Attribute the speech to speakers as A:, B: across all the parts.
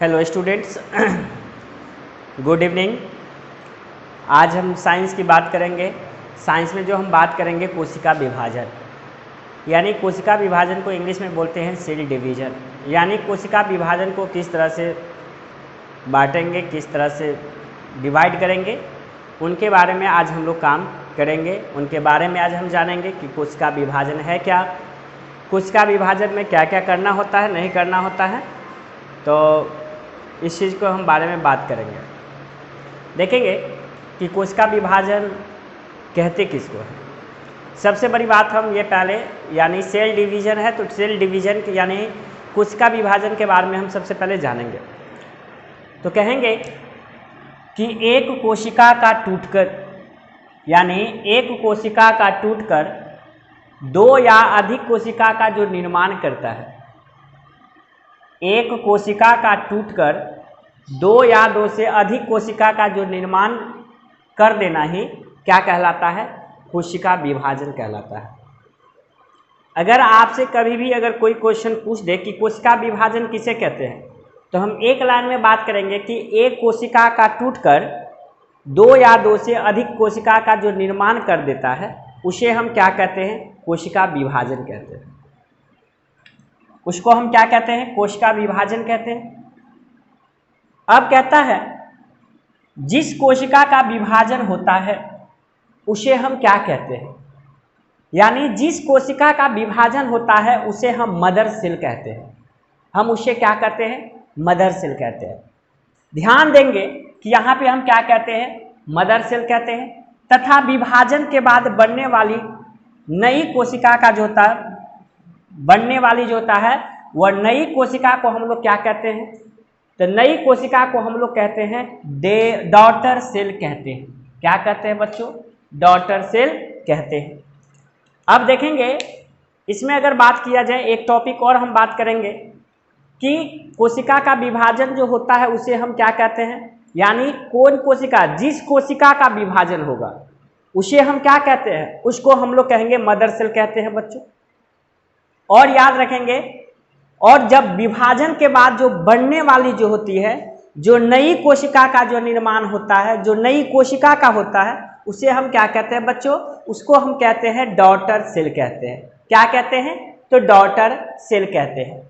A: Hello students, good evening. आज हम science की बात करेंगे। साइंस में जो हम बात करेंगे कोशिका विभाजन, यानी कोशिका विभाजन को इंग्लिश में बोलते हैं सेल डिवीजन। यानी कोशिका विभाजन को किस तरह से बांटेंगे, किस तरह से डिवाइड करेंगे, उनके बारे में आज हम लोग काम करेंगे। उनके बारे में आज हम जानेंगे कि कोशिका विभाजन है क्या, कोशिका विभाजन में क्या क्या करना होता है, नहीं करना होता है। तो इस चीज़ को हम बारे में बात करेंगे। देखेंगे कि कोशिका विभाजन कहते किसको है। सबसे बड़ी बात हम ये पहले, यानी सेल डिवीज़न है तो सेल डिवीज़न यानी कोशिका विभाजन के बारे में हम सबसे पहले जानेंगे। तो कहेंगे कि एक कोशिका का टूटकर, यानी एक कोशिका का टूटकर दो या अधिक कोशिका का जो निर्माण करता है, एक कोशिका का टूटकर दो या दो से अधिक कोशिका का जो निर्माण कर देना ही क्या कहलाता है, कोशिका विभाजन कहलाता है। अगर आपसे कभी भी अगर कोई क्वेश्चन पूछ दे कि कोशिका विभाजन किसे कहते हैं, तो हम एक लाइन में बात करेंगे कि एक कोशिका का टूटकर दो या दो से अधिक कोशिका का जो निर्माण कर देता है उसे हम क्या कहते हैं, कोशिका विभाजन कहते हैं। उसको हम क्या कहते हैं, कोशिका विभाजन कहते हैं। अब कहता है जिस कोशिका का विभाजन होता है उसे हम क्या कहते हैं, यानी जिस कोशिका का विभाजन होता है उसे हम मदर सेल कहते हैं। हम उसे क्या कहते हैं, मदर सेल कहते हैं। ध्यान देंगे कि यहाँ पे हम क्या कहते हैं, मदर सेल कहते हैं। तथा विभाजन के बाद बनने वाली नई कोशिका का जो होता है, बनने वाली जो होता है वह नई कोशिका को हम लोग क्या कहते हैं, तो नई कोशिका को हम लोग कहते हैं डॉटर सेल कहते हैं। क्या कहते हैं बच्चों, डॉटर सेल कहते हैं। अब देखेंगे इसमें अगर बात किया जाए, एक टॉपिक और हम बात करेंगे कि कोशिका का विभाजन जो होता है उसे हम क्या कहते हैं, यानी कौन कोशिका, जिस कोशिका का विभाजन होगा उसे हम क्या कहते हैं, उसको हम लोग कहेंगे मदर सेल कहते हैं बच्चों। और याद रखेंगे, और जब विभाजन के बाद जो बनने वाली जो होती है, जो नई कोशिका का जो निर्माण होता है, जो नई कोशिका का होता है, उसे हम क्या कहते हैं बच्चों, उसको हम कहते हैं डॉटर सेल कहते हैं। क्या कहते हैं, तो डॉटर सेल कहते हैं।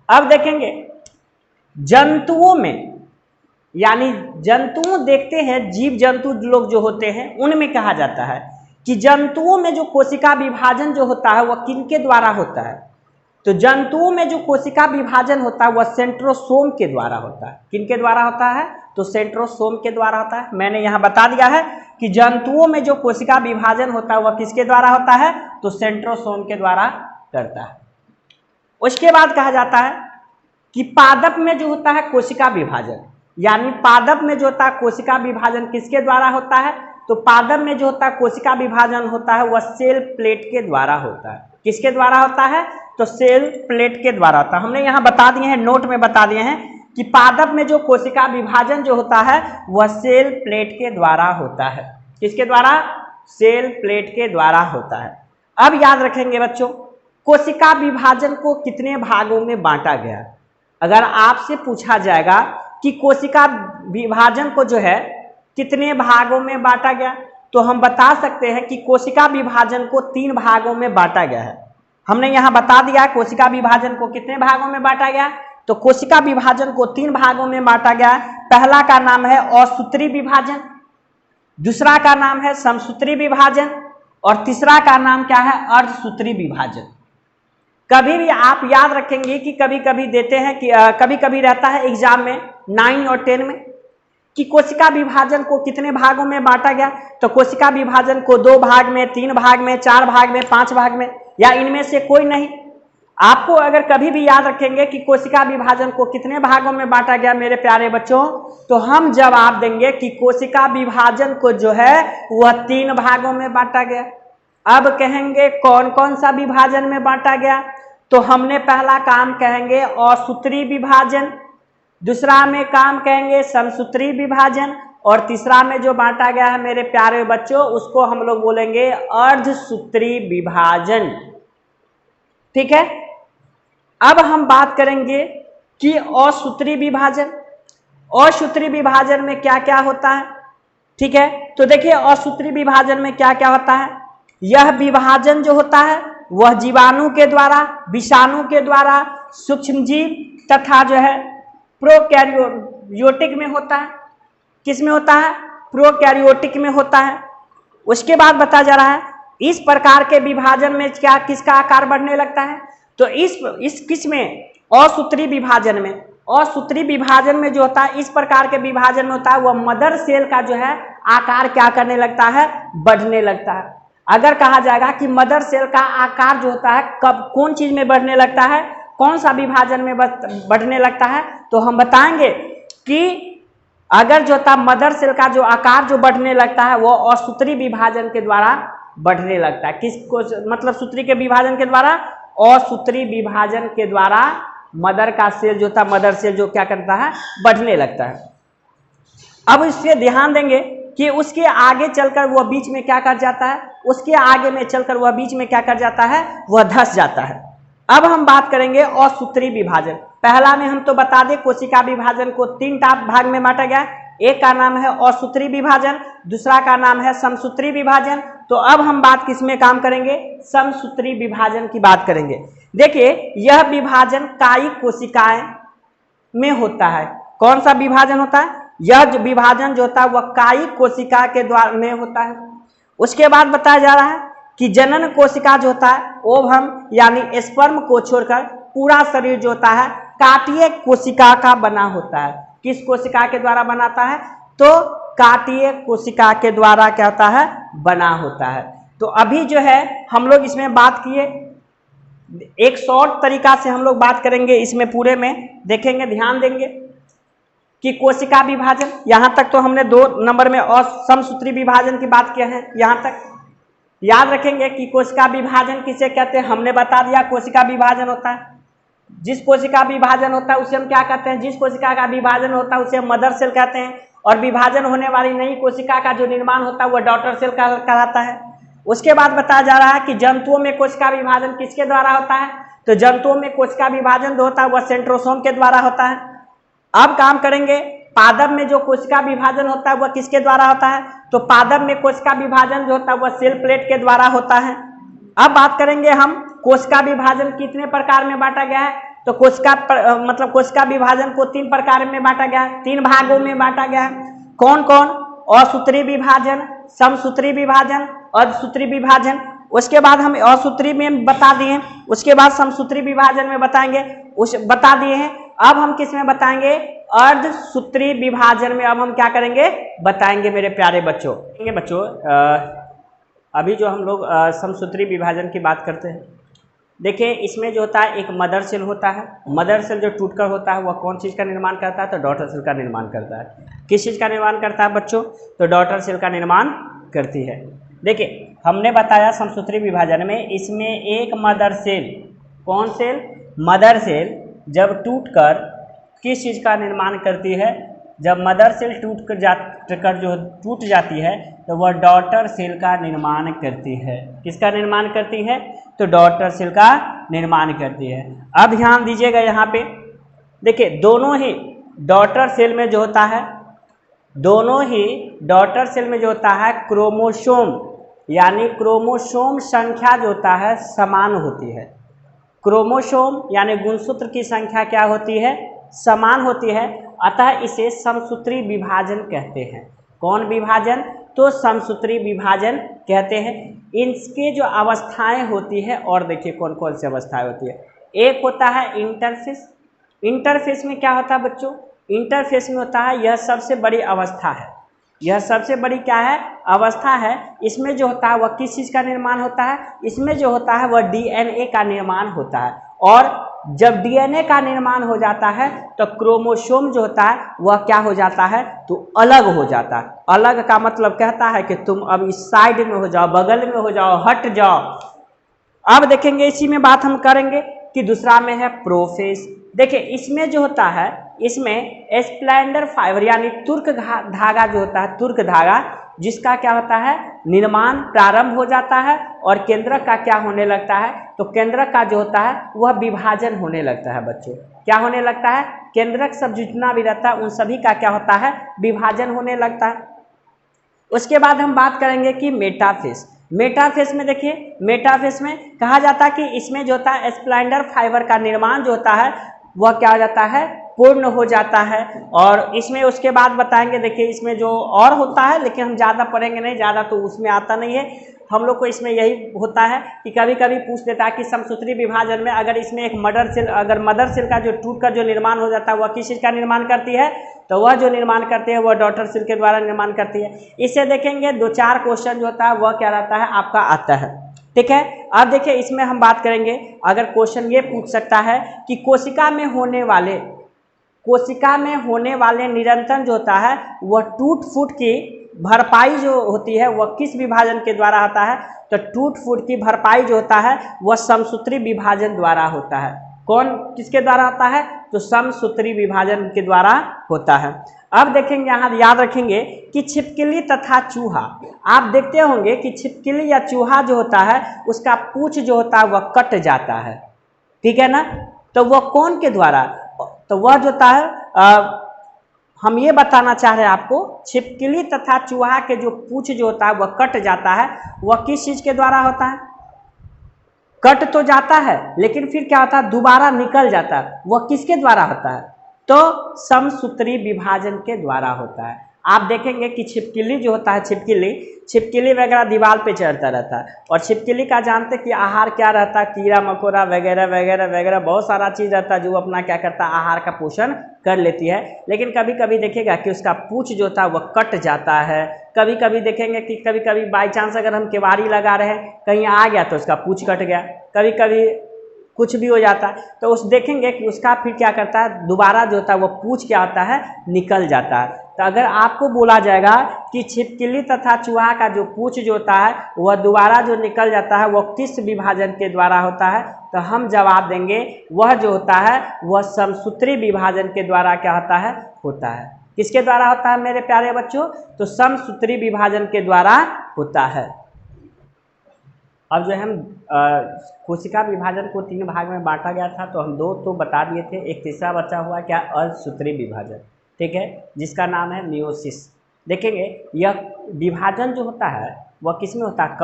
A: अब देखेंगे जंतुओं में, यानी जंतुओं देखते हैं, जीव जंतु लोग जो होते हैं उनमें कहा जाता है कि जंतुओं में जो कोशिका विभाजन जो होता है वह किनके द्वारा होता है, तो जंतुओं में जो कोशिका विभाजन होता है वह सेंट्रोसोम के द्वारा होता है। किनके द्वारा होता है, तो सेंट्रोसोम के द्वारा होता है। मैंने यहाँ बता दिया है कि जंतुओं में जो कोशिका विभाजन होता है वह किसके द्वारा होता है, तो सेंट्रोसोम के द्वारा करता है। उसके बाद कहा जाता है कि पादप में जो होता है कोशिका विभाजन, यानी पादप में जो होता है कोशिका विभाजन किसके द्वारा होता है, तो पादप में जो होता है कोशिका विभाजन होता है वह सेल प्लेट के द्वारा होता है। किसके द्वारा होता है, तो सेल प्लेट के द्वारा होता है। हमने यहाँ बता दिए हैं, नोट में बता दिए हैं कि पादप में जो कोशिका विभाजन जो होता है वह सेल प्लेट के द्वारा होता है। किसके द्वारा, सेल प्लेट के द्वारा होता है। अब याद रखेंगे बच्चों, कोशिका विभाजन को कितने भागों में बांटा गया। अगर आपसे पूछा जाएगा कि कोशिका विभाजन को जो है कितने भागों में बांटा गया, तो हम बता सकते हैं कि कोशिका विभाजन को 3 भागों में बांटा गया है। हमने यहाँ बता दिया है कोशिका विभाजन को कितने भागों में बांटा गया, तो कोशिका विभाजन को 3 भागों में बांटा गया है। पहला का नाम है असूत्री विभाजन, दूसरा का नाम है समसूत्री विभाजन, और तीसरा का नाम क्या है, अर्धसूत्री विभाजन। कभी भी आप याद रखेंगे कि कभी कभी देते हैं कि कभी कभी रहता है एग्जाम में 9 और 10 में कि कोशिका विभाजन को कितने भागों में बांटा गया, तो कोशिका विभाजन को 2 भाग में, 3 भाग में, 4 भाग में, 5 भाग में, या इनमें से कोई नहीं। आपको अगर कभी भी याद रखेंगे कि कोशिका विभाजन को कितने भागों में बांटा गया मेरे प्यारे बच्चों, तो हम जवाब देंगे कि कोशिका विभाजन को जो है वह 3 भागों में बांटा गया। अब कहेंगे कौन कौन सा विभाजन में बांटा गया, तो हमने पहला काम कहेंगे असूत्री विभाजन, दूसरा में काम कहेंगे समसूत्री विभाजन, और तीसरा में जो बांटा गया है मेरे प्यारे बच्चों उसको हम लोग बोलेंगे अर्धसूत्री विभाजन। ठीक है। अब हम बात करेंगे कि असूत्री विभाजन। असूत्री विभाजन में क्या क्या होता है, ठीक है। तो देखिए असूत्री विभाजन में क्या क्या होता है। यह विभाजन जो होता है वह जीवाणु के द्वारा, विषाणु के द्वारा, सूक्ष्मजीव तथा जो है प्रोकैरियोटिक में होता है। किस में होता है? प्रोकैरियोटिक में होता है। उसके बाद बताया जा रहा है इस प्रकार के विभाजन में क्या किसका आकार बढ़ने लगता है। तो इस किस में? असूत्री विभाजन में। असूत्री विभाजन में जो होता है, इस प्रकार के विभाजन में होता है, वह मदर सेल का जो है आकार क्या करने लगता है? बढ़ने लगता है। अगर कहा जाएगा कि मदर सेल का आकार जो होता है कब कौन चीज में बढ़ने लगता है, कौन सा विभाजन में बढ़ने लगता है, तो हम बताएंगे कि अगर जो होता मदर सेल का जो आकार जो बढ़ने लगता है वो असूत्री विभाजन के द्वारा बढ़ने लगता है। किसको मतलब सूत्री के विभाजन के द्वारा? असूत्री विभाजन के द्वारा मदर का सेल जो था, मदर सेल जो क्या करता है? बढ़ने लगता है। अब इससे ध्यान देंगे कि उसके आगे चलकर वह बीच में क्या कर जाता है, उसके आगे में चलकर वह बीच में क्या कर जाता है? वह धंस जाता है। अब हम बात करेंगे असूत्री विभाजन। पहला में हम तो बता दें कोशिका विभाजन को 3 भाग में बांटा गया। एक का नाम है असूत्री विभाजन, दूसरा का नाम है समसूत्री विभाजन। तो अब हम बात किसमें काम करेंगे? समसूत्री विभाजन की बात करेंगे। देखिए यह विभाजन कायिक कोशिकाएं में होता है। कौन सा विभाजन होता है? यह जो विभाजन जो होता है वह कायिक कोशिका के द्वारा में होता है। उसके बाद बताया जा रहा है कि जनन कोशिका जो होता है, ओवम यानी स्पर्म को छोड़कर पूरा शरीर जो होता है काटीय कोशिका का बना होता है। किस कोशिका के द्वारा बनाता है? तो काटीय कोशिका के द्वारा क्या होता है? बना होता है। तो अभी जो है हम लोग इसमें बात किए, एक शॉर्ट तरीका से हम लोग बात करेंगे इसमें पूरे में, देखेंगे, ध्यान देंगे कि कोशिका विभाजन। यहाँ तक तो हमने 2 नंबर में समसूत्री विभाजन की बात किया है। यहाँ तक याद रखेंगे कि कोशिका विभाजन किसे कहते हैं, हमने बता दिया। कोशिका विभाजन होता है, जिस कोशिका विभाजन होता है उसे हम क्या कहते हैं? जिस कोशिका का विभाजन होता है उसे हम मदर सेल कहते हैं, और विभाजन होने वाली नई कोशिका का जो निर्माण होता है वह डॉटर सेल कहलाता है। उसके बाद बताया जा रहा है कि जंतुओं में कोशिका विभाजन किसके द्वारा होता है? तो जंतुओं में कोशिका विभाजन जो होता है वह सेंट्रोसोम के द्वारा होता है। अब काम करेंगे पादप में जो कोशिका विभाजन होता है वह किसके द्वारा होता है? तो पादप में कोशिका विभाजन जो होता है वह सेल प्लेट के द्वारा होता है। अब बात करेंगे हम कोशिका विभाजन कितने प्रकार में बांटा गया है। तो कोशिका विभाजन को 3 प्रकार में बांटा गया है, 3 भागों में बांटा गया है। कौन कौन? असूत्री विभाजन, समसूत्री विभाजन, अर्धसूत्री विभाजन। उसके बाद हम असूत्री में बता दिए, उसके बाद समसूत्री विभाजन में बताएंगे, बता दिए हैं। अब हम किस में बताएंगे? अर्धसूत्री विभाजन में अब हम क्या करेंगे? बताएंगे मेरे प्यारे बच्चों। अभी जो हम लोग समसूत्री विभाजन की बात करते हैं, देखिए इसमें जो होता है एक मदर सेल होता है। मदर सेल जो टूटकर होता है वह कौन चीज़ का निर्माण करता है? तो डॉटर सेल का निर्माण करता है। किस चीज़ का निर्माण करता है बच्चों? तो डॉटर सेल का निर्माण करती है। देखिए हमने बताया समसूत्री विभाजन में इसमें एक मदर सेल, कौन सेल? मदर सेल जब टूटकर किस चीज़ का निर्माण करती है? जब मदर सेल टूट जाती है तो वह डॉटर सेल का निर्माण करती है। किसका निर्माण करती है? तो डॉटर सेल का निर्माण करती है। अब ध्यान दीजिएगा यहाँ पे, देखिए दोनों ही डॉटर सेल में जो होता है, दोनों ही डॉटर सेल में जो होता है क्रोमोसोम, यानी क्रोमोसोम संख्या जो होता है समान होती है। क्रोमोसोम यानी गुणसूत्र की संख्या क्या होती है? समान होती है। अतः इसे समसूत्री विभाजन कहते हैं। कौन विभाजन? तो समसूत्री विभाजन कहते हैं। इनके जो अवस्थाएं होती है, और देखिए कौन कौन सी अवस्थाएं होती है। एक होता है इंटरफेस। इंटरफेस में क्या होता है बच्चों? इंटरफेस में होता है, यह सबसे बड़ी अवस्था है। यह सबसे बड़ी क्या है? अवस्था है। इसमें जो होता है वह किस चीज़ का निर्माण होता है? इसमें जो होता है वह डीएनए का निर्माण होता है। और जब डीएनए का निर्माण हो जाता है तो क्रोमोसोम जो होता है वह क्या हो जाता है? तो अलग हो जाता है। अलग का मतलब कहता है कि तुम अब इस साइड में हो जाओ, बगल में हो जाओ, हट जाओ। अब देखेंगे इसी में बात हम करेंगे कि दूसरा में है प्रोफेस। देखिए इसमें जो होता है इसमें स्प्लेंडर फाइबर यानी तुर्क धागा जो होता है, तुर्क धागा, जिसका क्या होता है निर्माण प्रारंभ हो जाता है और केंद्रक का क्या होने लगता है, तो केंद्रक का जो होता है वह विभाजन होने लगता है बच्चों। क्या होने लगता है, केंद्रक सब जितना भी रहता है उन सभी का क्या होता है विभाजन होने लगता है। उसके बाद हम बात करेंगे कि मेटाफेस। मेटाफेस में देखिए, मेटाफेस में कहा जाता है कि इसमें जो होता है स्प्लेंडर फाइबर का निर्माण जो होता है वह क्या हो जाता है पूर्ण हो जाता है। और इसमें उसके बाद बताएंगे, देखिए इसमें जो और होता है लेकिन हम ज़्यादा पढ़ेंगे नहीं, ज़्यादा तो उसमें आता नहीं है हम लोग को। इसमें यही होता है कि कभी कभी पूछ देता है कि समसूत्री विभाजन में अगर इसमें एक मदर सेल, अगर मदर सेल का जो टूट कर जो निर्माण हो जाता है वह किस चीज़ का निर्माण करती है, तो वह जो निर्माण करती है वह डॉटर सेल के द्वारा निर्माण करती है। इसे देखेंगे 2-4 क्वेश्चन जो होता है वह क्या रहता है आपका आता है, ठीक है। अब देखिए इसमें हम बात करेंगे, अगर क्वेश्चन ये पूछ सकता है कि कोशिका में होने वाले निरंतर जो होता है वह टूट फूट की भरपाई जो होती है वह किस विभाजन के द्वारा होता है, तो टूट फूट की भरपाई जो होता है वह समसूत्री विभाजन द्वारा होता है। कौन किसके द्वारा होता है, तो समसूत्री विभाजन के द्वारा होता है। अब देखेंगे यहाँ याद रखेंगे कि छिपकली तथा चूहा, आप देखते होंगे कि छिपकली या चूहा जो होता है उसका पूंछ जो होता है वह कट जाता है, ठीक है ना। तो वह कौन के द्वारा, तो वह जो होता है हम ये बताना चाह रहे हैं आपको, छिपकली तथा चूहा के जो पूंछ जो होता है वह कट जाता है, वह किस चीज के द्वारा होता है, कट तो जाता है लेकिन फिर क्या होता है दोबारा निकल जाता है, वह किसके द्वारा होता है, तो समसूत्री विभाजन के द्वारा होता है। आप देखेंगे कि छिपकली जो होता है, छिपकली वगैरह दीवार पे चढ़ता रहता है, और छिपकली का जानते कि आहार क्या रहता है, कीड़ा मकोड़ा वगैरह वगैरह वगैरह बहुत सारा चीज़ रहता है जो अपना क्या करता है आहार का पोषण कर लेती है। लेकिन कभी कभी देखिएगा कि उसका पूंछ जो होता है वह कट जाता है। कभी कभी देखेंगे कि कभी कभी बाई चांस अगर हम केवाड़ी लगा रहे हैं कहीं आ गया तो उसका पूंछ कट गया, कभी कभी कुछ भी हो जाता है, तो उस देखेंगे कि उसका फिर क्या करता है दोबारा जो होता है वो पूंछ क्या होता है निकल जाता है। तो अगर आपको बोला जाएगा कि छिपकली तथा चूहा का जो पूंछ जो होता है वह दोबारा जो निकल जाता है वह किस विभाजन के द्वारा होता है, तो हम जवाब देंगे वह जो होता है वह समसूत्री विभाजन के द्वारा क्या होता है। किसके द्वारा होता है मेरे प्यारे बच्चों, तो समसूत्री विभाजन के द्वारा होता है। अब जो हम कोशिका विभाजन को 3 भाग में बांटा गया था, तो हम 2 तो बता दिए थे, एक तीसरा बचा हुआ क्या, असूत्री विभाजन, ठीक है, जिसका नाम है मियोसिस। देखेंगे यह विभाजन जो होता है वह किसमें होता है,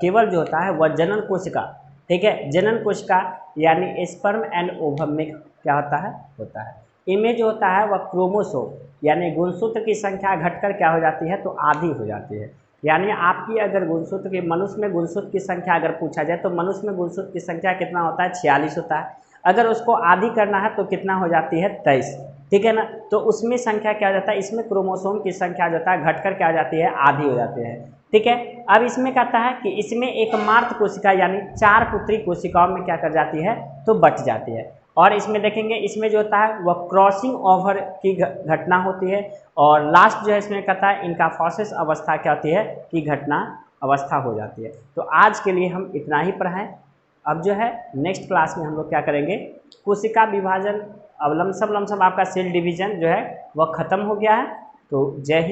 A: केवल जो होता है वह जनन कोशिका, ठीक है, जनन कोशिका यानी स्पर्म एंड ओवम में क्या होता है। इनमें जो होता है वह क्रोमोसोम यानी गुणसूत्र की संख्या घटकर क्या हो जाती है, तो आधी हो जाती है। यानी आपकी अगर गुणसूत्र की, मनुष्य में गुणसूत्र की संख्या अगर पूछा जाए तो मनुष्य में गुणसूत्र की संख्या कितना होता है, 46 होता है। अगर उसको आधी करना है तो कितना हो जाती है, 23, ठीक है ना। तो उसमें संख्या क्या हो जाता है, इसमें क्रोमोसोम की संख्या जो होता है घटकर क्या हो जाती है, आधी हो जाती है, ठीक है। अब इसमें कहता है कि इसमें एक मात्र कोशिका यानी 4 पुत्री कोशिकाओं में क्या कर जाती है, तो बट जाती है। और इसमें देखेंगे इसमें जो होता है वह क्रॉसिंग ओवर की घटना होती है, और लास्ट जो है इसमें कहता है इनका फॉसिस अवस्था क्या होती है, कि घटना अवस्था हो जाती है। तो आज के लिए हम इतना ही पढ़ाएं। अब जो है नेक्स्ट क्लास में हम लोग क्या करेंगे, कोशिका विभाजन, अब लमसम आपका सेल डिवीजन जो है वह खत्म हो गया है। तो जय हिंद।